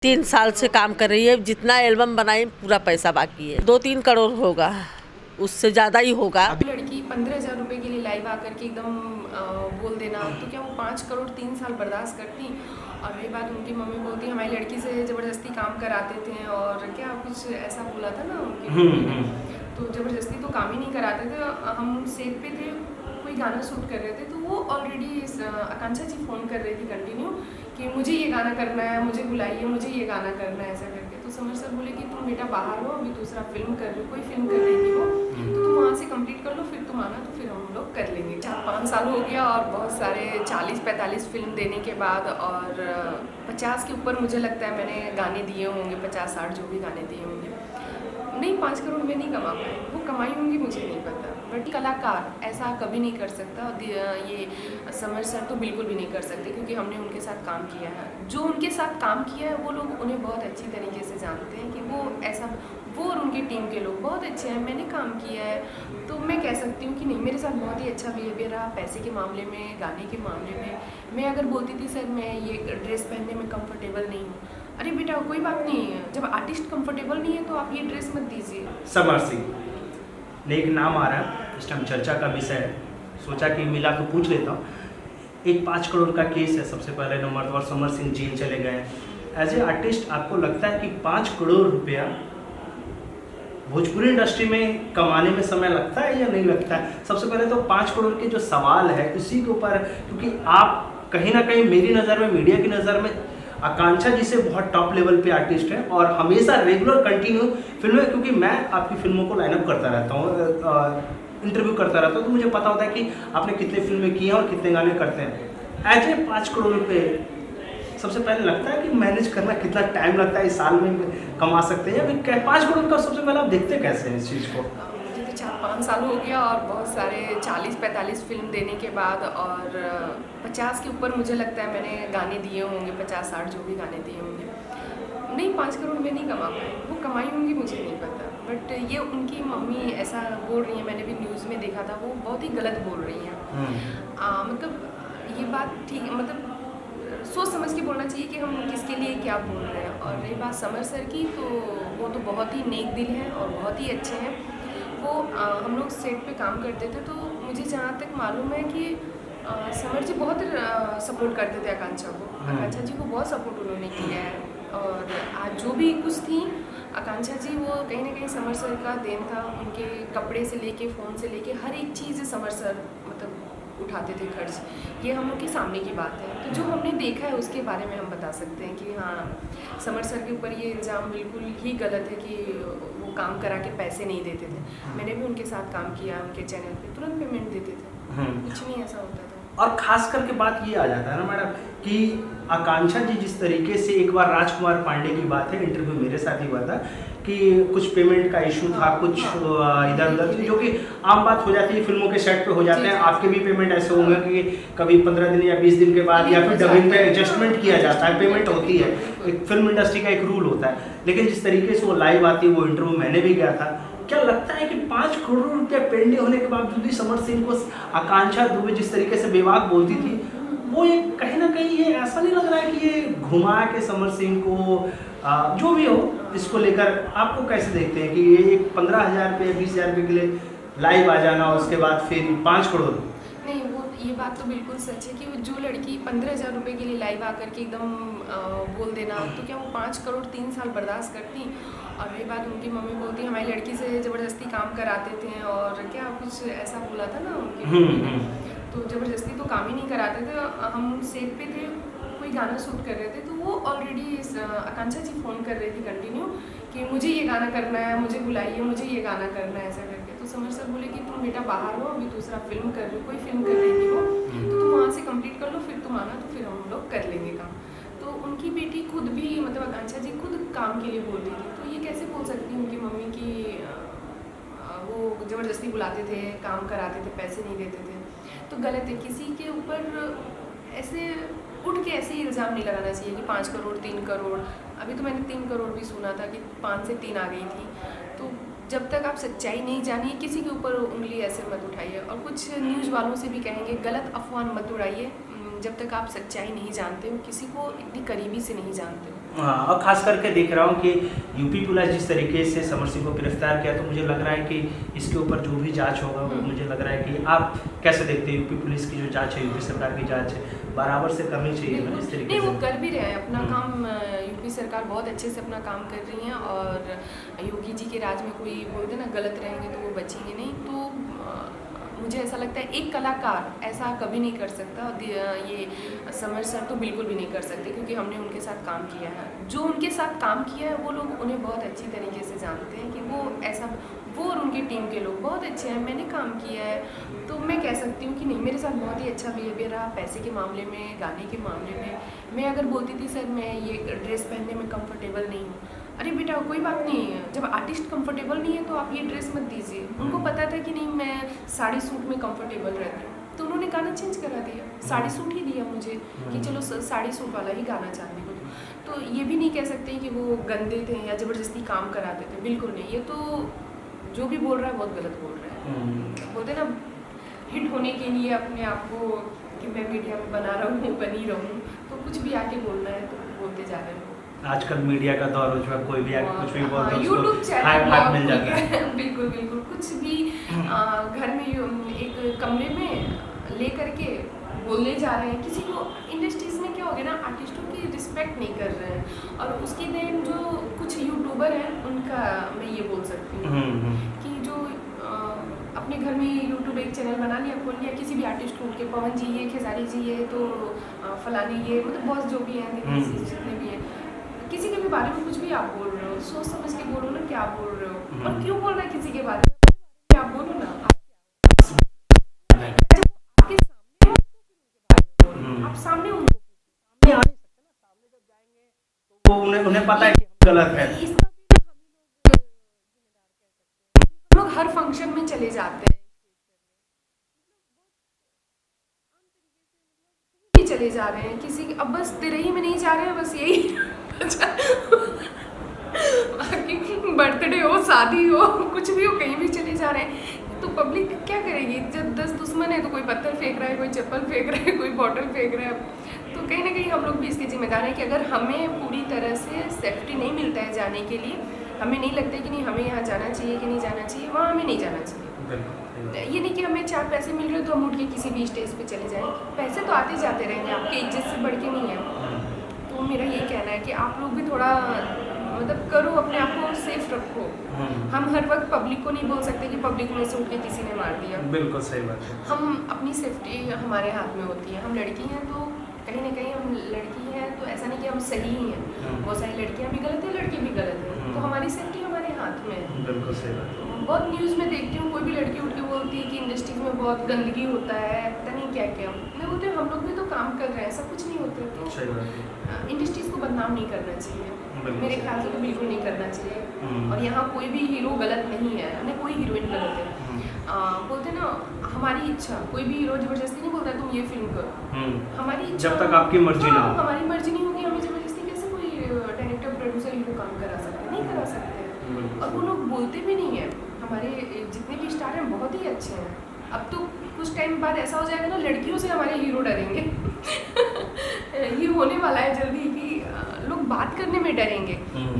3 साल से काम कर रही है, जितना एल्बम बनाई पूरा पैसा बाकी है, 2-3 करोड़ होगा, उससे ज़्यादा ही होगा। लड़की 15,000 रुपये के लिए लाइव आकर के एकदम बोल देना, तो क्या वो 5 करोड़ 3 साल बर्दाश्त करती? और रही बात, उनकी मम्मी बोलती हमारी लड़की से ज़बरदस्ती काम कराते थे, और क्या कुछ ऐसा बोला था ना उनकी मम्मी ने, तो ज़बरदस्ती तो काम ही नहीं कराते थे। हम सेट पे थे, कोई गाना शूट कर रहे थे, तो वो ऑलरेडी आकांक्षा जी फ़ोन कर रही थी कंटिन्यू कि मुझे ये गाना करना है, मुझे बुलाइए, मुझे ये गाना करना है, ऐसा करके। तो समर सर बोले कि तुम बेटा बाहर हो, अभी दूसरा फिल्म कर रही हो, कोई फिल्म कर रही थी वो, तो तुम वहाँ से कंप्लीट कर लो, फिर तुम आना, तो फिर हम लोग कर लेंगे। 4-5 साल हो गया, और बहुत सारे 40-45 फिल्म देने के बाद, और 50 के ऊपर मुझे लगता है मैंने गाने दिए होंगे, 50-60 जो भी गाने दिए होंगे। नहीं, 5 करोड़ में नहीं कमा पाए, वो कमाई होंगी मुझे नहीं पता, बट कलाकार ऐसा कभी नहीं कर सकता। ये समर सर तो बिल्कुल भी नहीं कर सकते, क्योंकि हमने उनके साथ काम किया है। जो उनके साथ काम किया है वो लोग उन्हें बहुत अच्छी तरीके से जानते हैं कि वो ऐसा, वो और उनकी टीम के लोग बहुत अच्छे हैं। मैंने काम किया है, तो मैं कह सकती हूँ कि नहीं, मेरे साथ बहुत ही अच्छा बिहेवियर रहा। पैसे के मामले में, गाने के मामले में, मैं अगर बोलती थी सर मैं ये ड्रेस पहनने में कंफर्टेबल नहीं हूँ, अरे बेटा कोई बात नहीं है, जब आर्टिस्ट कंफर्टेबल नहीं है तो आप ये ड्रेस मत दीजिए। समर सिंह ने एक नाम आ रहा है, इस टाइम चर्चा का विषय है, सोचा कि मिला तो पूछ लेता हूँ। एक 5 करोड़ का केस है, सबसे पहले नंबर तो, और समर सिंह जेल चले गए। एज ए आर्टिस्ट आपको लगता है कि 5 करोड़ रुपया भोजपुरी इंडस्ट्री में कमाने में समय लगता है या नहीं लगता है? सबसे पहले तो 5 करोड़ के जो सवाल है इसी के ऊपर, क्योंकि आप कहीं ना कहीं मेरी नज़र में, मीडिया की नज़र में आकांक्षा जी से बहुत टॉप लेवल पे आर्टिस्ट हैं, और हमेशा रेगुलर कंटिन्यू फिल्में, क्योंकि मैं आपकी फिल्मों को लाइनअप करता रहता हूँ, इंटरव्यू करता रहता हूँ, तो मुझे पता होता है कि आपने कितने फिल्में की हैं और कितने गाने करते हैं। एज ए 5 करोड़ रुपये सबसे पहले लगता है कि मैनेज करना कितना टाइम लगता है, इस साल में कमा सकते हैं या 5 करोड़ का सबसे पहले आप देखते कैसे हैं इस चीज़ को? मुझे तो 4-5 साल हो गया, और बहुत सारे 40-45 फिल्म देने के बाद, और 50 के ऊपर मुझे लगता है मैंने गाने दिए होंगे, 50-60 जो भी गाने दिए होंगे। नहीं, 5 करोड़ में नहीं कमा पाए, वो कमाई होंगी मुझे नहीं पता, बट ये उनकी मम्मी ऐसा बोल रही है, मैंने भी न्यूज़ में देखा था, वो बहुत ही गलत बोल रही हैं। मतलब ये बात ठीक है, मतलब सोच समझ के बोलना चाहिए कि हम किसके लिए क्या बोल रहे हैं। और रही बात समर सर की, तो वो तो बहुत ही नेक दिल हैं और बहुत ही अच्छे हैं। वो हम लोग सेट पे काम करते थे, तो मुझे जहाँ तक मालूम है कि समर जी बहुत सपोर्ट करते थे आकांक्षा को, आकांक्षा जी को बहुत सपोर्ट उन्होंने किया है। और आज जो भी कुछ थी आकांक्षा जी, वो कहीं ना कहीं समर सर का देन था। उनके कपड़े से लेके, फ़ोन से लेके, हर एक चीज़ समर सर मतलब उठाते थे खर्च। ये हम लोग के सामने की बात है, तो जो हमने देखा है उसके बारे में हम बता सकते हैं कि हाँ, समर सर के ऊपर ये इल्ज़ाम बिल्कुल ही गलत है कि वो काम करा के पैसे नहीं देते थे। मैंने भी उनके साथ काम किया, उनके चैनल पे तुरंत पेमेंट देते थे, कुछ नहीं ऐसा होता था। और खास करके बात ये आ जाता है ना मैडम कि आकांक्षा जी जिस तरीके से, एक बार राजकुमार पांडे की बात है, इंटरव्यू मेरे साथ ही हुआ था कि कुछ पेमेंट का इशू था, कुछ इधर उधर, जो कि आम बात हो जाती है, फिल्मों के सेट पे हो जाते हैं। आपके भी पेमेंट ऐसे होंगे कि कभी 15 दिन या 20 दिन के बाद, या फिर डबिंग पे एडजस्टमेंट किया जाता है, पेमेंट होती है, एक फिल्म इंडस्ट्री का एक रूल होता है। लेकिन जिस तरीके से वो लाइव आती है, वो इंटरव्यू मैंने भी गया था, क्या लगता है कि 5 करोड़ रुपया पेंडिंग होने के बावजूद भी समर सिंह को आकांक्षा दुबे जिस तरीके से बेबाक बोलती थी, वो ये कहीं ना कहीं ये ऐसा नहीं लग रहा है कि ये घुमा के समर सिंह को, जो भी हो इसको लेकर आपको कैसे देखते हैं कि ये 15,000 रुपये 20,000 रुपये के लिए लाइव आ जाना, उसके बाद फिर 5 करोड़? नहीं, वो ये बात तो बिल्कुल सच है कि वो जो लड़की 15,000 रुपये के लिए लाइव आकर के एकदम बोल देना, तो क्या वो 5 करोड़ 3 साल बर्दाश्त करती? और रही बात, उनकी मम्मी बोलती हमारी लड़की से ज़बरदस्ती काम कराते थे, और क्या कुछ ऐसा बोला था ना उनकी मम्मी ने, तो ज़बरदस्ती तो काम ही नहीं कराते थे। हम सेट पे थे, कोई गाना शूट कर रहे थे, तो वो ऑलरेडी आकांक्षा जी फ़ोन कर रही थी कंटिन्यू कि मुझे ये गाना करना है, मुझे बुलाइए, मुझे ये गाना करना है, ऐसा करके। तो समर सर बोले कि तुम बेटा बाहर हो, अभी दूसरा फिल्म कर रही हो, कोई फिल्म कर रही थी वो, तो तुम वहाँ से कंप्लीट कर लो, फिर तुम आना, तो फिर हम लोग कर लेंगे काम। तो उनकी बेटी खुद भी, मतलब आकांक्षा जी खुद काम के लिए बोलती थी, तो ये कैसे बोल सकती हूँ उनकी मम्मी की वो ज़बरदस्ती बुलाते थे, काम कराते थे, पैसे नहीं देते थे, तो गलत है। किसी के ऊपर ऐसे उठ के ऐसे ही इल्ज़ाम नहीं लगाना चाहिए कि 5 करोड़ 3 करोड़। अभी तो मैंने 3 करोड़ भी सुना था कि 5 से 3 आ गई थी। तो जब तक आप सच्चाई नहीं जानिए, किसी के ऊपर उंगली ऐसे मत उठाइए। और कुछ न्यूज़ वालों से भी कहेंगे, गलत अफवाह मत उड़ाइए जब तक आप सच्चाई नहीं जानते हो, किसी को इतनी करीबी से नहीं जानते हो। हाँ, और खास करके देख रहा हूँ कि यूपी पुलिस जिस तरीके से समर सिंह को गिरफ्तार किया, तो मुझे लग रहा है कि इसके ऊपर जो भी जांच होगा वो मुझे लग रहा है कि आप कैसे देखते हैं यूपी पुलिस की जो जांच है, यूपी सरकार की जांच है, बराबर से करनी चाहिए ना इस तरीके नहीं, से? वो कर भी रहे हैं अपना काम। यूपी सरकार बहुत अच्छे से अपना काम कर रही है, और योगी जी के राज में कोई बोलते ना गलत रहेंगे तो वो बचेंगे नहीं। तो मुझे ऐसा लगता है एक कलाकार ऐसा कभी नहीं कर सकता, और ये समर सर तो बिल्कुल भी नहीं कर सकते, क्योंकि हमने उनके साथ काम किया है। जो उनके साथ काम किया है वो लोग उन्हें बहुत अच्छी तरीके से जानते हैं कि वो ऐसा, वो और उनकी टीम के लोग बहुत अच्छे हैं। मैंने काम किया है तो मैं कह सकती हूँ कि नहीं, मेरे साथ बहुत ही अच्छा बिहेवियर रहा। पैसे के मामले में, गाने के मामले में, मैं अगर बोलती थी सर मैं ये ड्रेस पहनने में कंफर्टेबल नहीं हूँ, अरे बेटा कोई बात नहीं है, जब आर्टिस्ट कंफर्टेबल नहीं है तो आप ये ड्रेस मत दीजिए। उनको पता था कि नहीं मैं साड़ी सूट में कंफर्टेबल रहती हूँ, तो उन्होंने गाना चेंज करा दिया, साड़ी सूट ही दिया मुझे कि चलो साड़ी सूट वाला ही गाना चाहती हूँ। तो ये भी नहीं कह सकते कि वो गंदे थे या ज़बरदस्ती काम कराते थे, बिल्कुल नहीं। ये तो जो भी बोल रहा है बहुत गलत बोल रहा है। बोलते ना हिट होने के लिए अपने आप को कि मैं मीडिया में बना रहा हूँ, बनी रहूँ, तो कुछ भी आके बोलना है तो बोलते जा रहे हैं। आजकल मीडिया का दौर हो चुका, कोई भी आके कुछ भी बोल दो, यूट्यूब चैनल हाइप मिल जाता है। बिल्कुल बिल्कुल, कुछ भी घर में एक कमरे में ले करके बोलने जा रहे हैं। किसी को इंडस्ट्रीज में क्या हो गया ना, आर्टिस्टों की रिस्पेक्ट नहीं कर रहे हैं। और उसके देन जो कुछ यूट्यूबर हैं उनका मैं ये बोल सकती हूँ कि जो अपने घर में यूट्यूब एक चैनल बना लिया, खोल लिया, किसी भी आर्टिस्ट को उनके पवन जी ये, खेसारी जी ये, तो फलानी ये, मतलब बहुत जो भी हैं जितने भी हैं, किसी के भी बारे में कुछ भी आप बोल रहे हो, सोच समझ के बोलो ना क्या बोल रहे हो, और क्यों बोल रहे हैं किसी के बारे में, आप बोलो ना। आपके सामने हो तो फिर उनके बारे में बोलो, आप सामने हो नहीं आ नहीं सकते ना, सामने जब जाएंगे तो उन्हें पता है कि हम गलत है। इसका भी हम लोग जिम्मेदार कह सकते हैं। हम लोग हर फंक्शन में चले जाते हैं, चले जा रहे हैं किसी, अब बस तिरही में नहीं जा रहे हैं, बस यही बाकी बर्थडे हो, शादी हो, कुछ भी हो, कहीं भी चले जा रहे हैं, तो पब्लिक क्या करेगी? जब 10 दुश्मन है तो कोई पत्थर फेंक रहा है, कोई चप्पल फेंक रहा है, कोई बॉटल फेंक रहा है। तो कहीं ना कहीं हम लोग भी इसके जिम्मेदार हैं कि अगर हमें पूरी तरह से सेफ्टी नहीं मिलता है जाने के लिए, हमें नहीं लगता है कि नहीं हमें यहाँ जाना चाहिए कि नहीं जाना चाहिए, वहाँ हमें नहीं जाना चाहिए। ये नहीं कि हमें 4 पैसे मिल रहे हो तो हम उठ के किसी भी स्टेज पे चले जाएं। पैसे तो आते जाते रहेंगे, आपकी इज्जत से बढ़ के नहीं है। तो मेरा ये कहना है कि आप लोग भी थोड़ा मतलब करो, अपने आप को सेफ रखो। हम हर वक्त पब्लिक को नहीं बोल सकते कि पब्लिक में से उठ के किसी ने मार दिया। बिल्कुल सही बात है। हम अपनी सेफ्टी हमारे हाथ में होती है। हम लड़की हैं तो कहीं ना कहीं हम लड़की हैं तो ऐसा नहीं कि हम सही ही हैं, बहुत सारी लड़कियां भी गलत हैं, लड़के भी गलत हैं, तो हमारी सेफ्टी हमारे हाथ में है। बिल्कुल सही बात है। बहुत न्यूज़ में देखती हूँ कोई भी लड़की उठ के बोलती है कि इंडस्ट्रीज में बहुत गंदगी होता है, पता नहीं क्या क्या। मैं बोलती हूँ हम लोग भी तो काम कर रहे हैं, ऐसा कुछ नहीं होता। तो सही बात है। इंडस्ट्रीज को बदनाम नहीं करना चाहिए, मेरे ख्याल से तो बिल्कुल नहीं करना चाहिए। और यहाँ कोई भी हीरो गलत नहीं है, ना कोई हीरोइन गलत है। बोलते ना हमारी इच्छा, कोई भी हीरो जबरदस्ती नहीं बोलता तुम ये फिल्म करो, हमारी इच्छा, जब तक आपकी मर्जी ना हो। हमारी मर्जी नहीं होगी, हमें जबरदस्ती कैसे कोई डायरेक्टर प्रोड्यूसर हीरो काम करा सकते हैं? नहीं करा सकते। और वो लोग बोलते भी नहीं है। हमारे जितने भी स्टार हैं बहुत ही अच्छे हैं। अब तो कुछ टाइम बाद ऐसा हो जाएगा ना, लड़कियों से हमारे हीरो डरेंगे। ये होने वाला है जल्दी कि लोग बात करने में डरेंगे,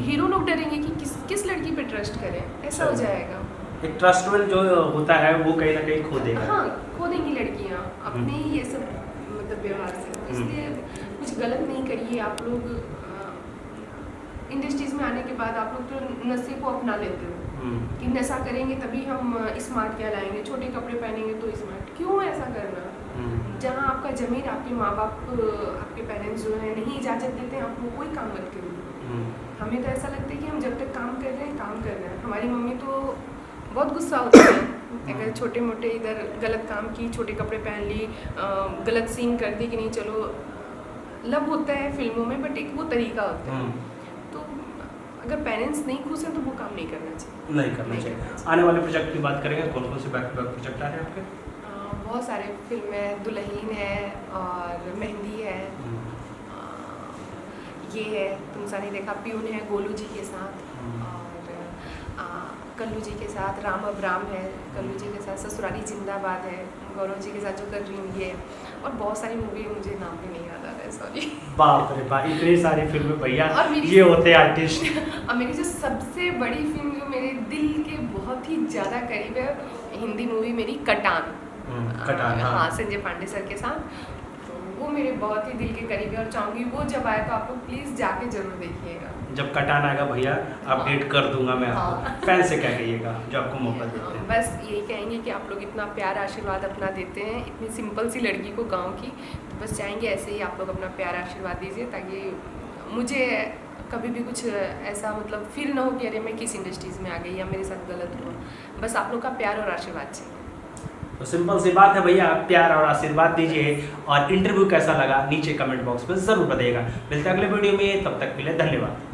हीरो लोग डरेंगे कि किस लड़की पे ट्रस्ट करें, ऐसा हो जाएगा। एक ट्रस्टफुल जो होता है वो कहीं ना कहीं खो देगा। हाँ, खो देंगी लड़कियाँ अपने ही ये सब मतलब व्यवहार से। इसलिए कुछ गलत नहीं करिए आप लोग। इंडस्ट्रीज में आने के बाद आप लोग तो नशे को अपना लेते हो कि नशा करेंगे तभी हम स्मार्ट कहलाएंगे, छोटे कपड़े पहनेंगे तो स्मार्ट। क्यों ऐसा करना? जहाँ आपका ज़मीन, आपके माँ बाप, आपके पेरेंट्स जो हैं नहीं इजाज़त देते हैं, आप वो कोई काम मत करिए। हमें तो ऐसा लगता है कि हम जब तक काम कर रहे हैं काम कर रहे हैं। हमारी मम्मी तो बहुत गुस्सा होती है अगर छोटे मोटे इधर गलत काम की, छोटे कपड़े पहन ली, गलत सीन कर दी कि नहीं चलो, लब होता है फिल्मों में, बट एक वो तरीका होता है। तो अगर पेरेंट्स नहीं खुश हैं तो वो काम नहीं करना चाहिए। नहीं करना चाहिए। आने वाले प्रोजेक्ट की बात करेंगे, कौन कौन से बैक टू बैक प्रोजेक्ट आ रहे हैं आपके? बहुत सारे फिल्में, दुल्हन है और मेहंदी है, ये है तुम सा नहीं देखा, प्यून है गोलू जी के साथ, और कल्लू जी के साथ राम अब राम है, कल्लू जी के साथ ससुराली जिंदाबाद है, गौरव जी के साथ जो कर रही हूँ ये, और बहुत सारी मूवी मुझे नाम भी नहीं याद आ रहा है। है, सॉरी। बाप रे बाप, इतनी सारी फिल्में भैया, और मेरी- ये होते हैं आर्टिस्ट। अब मेरी जो सबसे बड़ी फिल्म जो मेरे दिल के बहुत ही ज़्यादा करीब है, हिंदी मूवी मेरी कटान। कटान, हाँ। हाँ, संजय पांडे सर के साथ, तो वो मेरे बहुत ही दिल के करीब है और चाहूँगी वो जब आए तो आप लोग प्लीज़ जाके जरूर देखिएगा। जब कटान आएगा भैया अपडेट कर दूंगा मैं आपको। हाँ। फैन से क्या कहिएगा जो आपको मौका देते हैं? बस यही कहेंगे कि आप लोग इतना प्यार आशीर्वाद अपना देते हैं, इतनी सिंपल सी लड़की को गांव की, तो बस चाहेंगे ऐसे ही आप लोग अपना प्यार आशीर्वाद दीजिए, ताकि मुझे कभी भी कुछ ऐसा मतलब फील ना हो कि अरे मैं किस इंडस्ट्रीज़ में आ गई या मेरे साथ गलत हुआ। बस आप लोग का प्यार और आशीर्वाद चाहिए। तो सिंपल सी बात है भैया, प्यार और आशीर्वाद दीजिए। और इंटरव्यू कैसा लगा नीचे कमेंट बॉक्स में ज़रूर बताइएगा। मिलते हैं अगले वीडियो में, तब तक के लिए धन्यवाद।